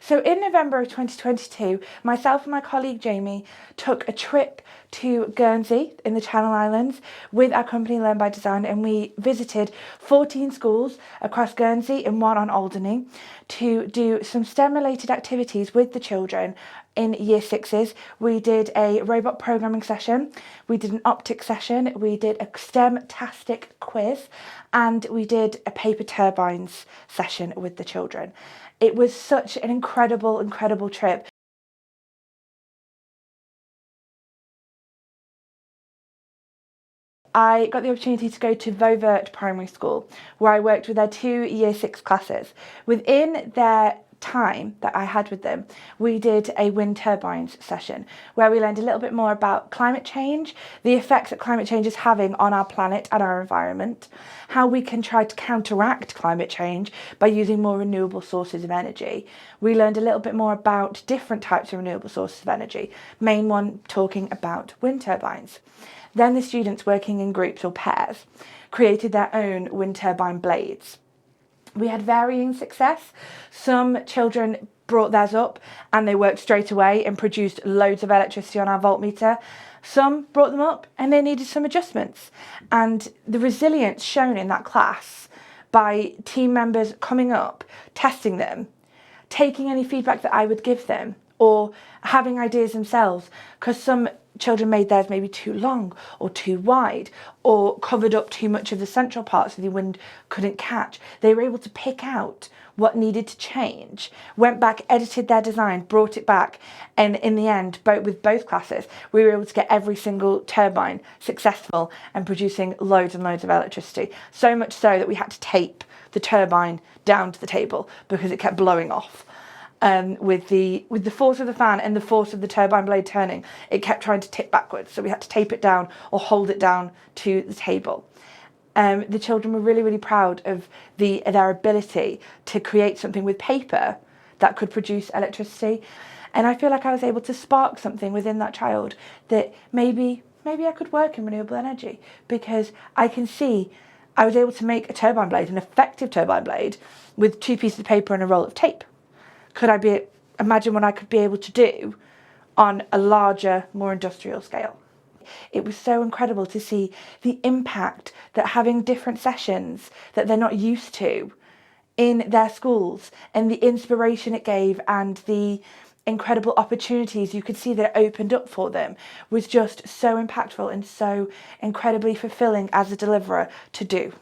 So in November of 2022, myself and my colleague Jamie took a trip to Guernsey in the Channel Islands with our company Learn by Design, and we visited 14 schools across Guernsey and one on Alderney to do some STEM related activities with the children in year sixes. We did a robot programming session, we did an optics session, we did a STEM-tastic quiz, and we did a paper turbines session with the children. It was such an incredible trip. I got the opportunity to go to Vovert Primary School, where I worked with their 2 year 6 classes. Within their time that I had with them, we did a wind turbines session where we learned a little bit more about climate change, the effects that climate change is having on our planet and our environment, how we can try to counteract climate change by using more renewable sources of energy. We learned a little bit more about different types of renewable sources of energy, main one talking about wind turbines. Then the students, working in groups or pairs, created their own wind turbine blades. We had varying success. Some children brought theirs up and they worked straight away and produced loads of electricity on our voltmeter. Some brought them up and they needed some adjustments. And the resilience shown in that class by team members coming up, testing them, taking any feedback that I would give them, or having ideas themselves, because some children made theirs maybe too long or too wide or covered up too much of the central part so the wind couldn't catch. They were able to pick out what needed to change, went back, edited their design, brought it back, and in the end, with both classes, we were able to get every single turbine successful and producing loads and loads of electricity. So much so that we had to tape the turbine down to the table because it kept blowing off. With the force of the fan and the force of the turbine blade turning, it kept trying to tip backwards, so we had to tape it down or hold it down to the table. The children were really proud of their ability to create something with paper that could produce electricity, and I feel like I was able to spark something within that child that maybe I could work in renewable energy, because I can see I was able to make a turbine blade, an effective turbine blade, with 2 pieces of paper and a roll of tape. Could I imagine what I could be able to do on a larger, more industrial scale? It was so incredible to see the impact that having different sessions that they're not used to in their schools, and the inspiration it gave and the incredible opportunities you could see that it opened up for them was just so impactful and so incredibly fulfilling as a deliverer to do.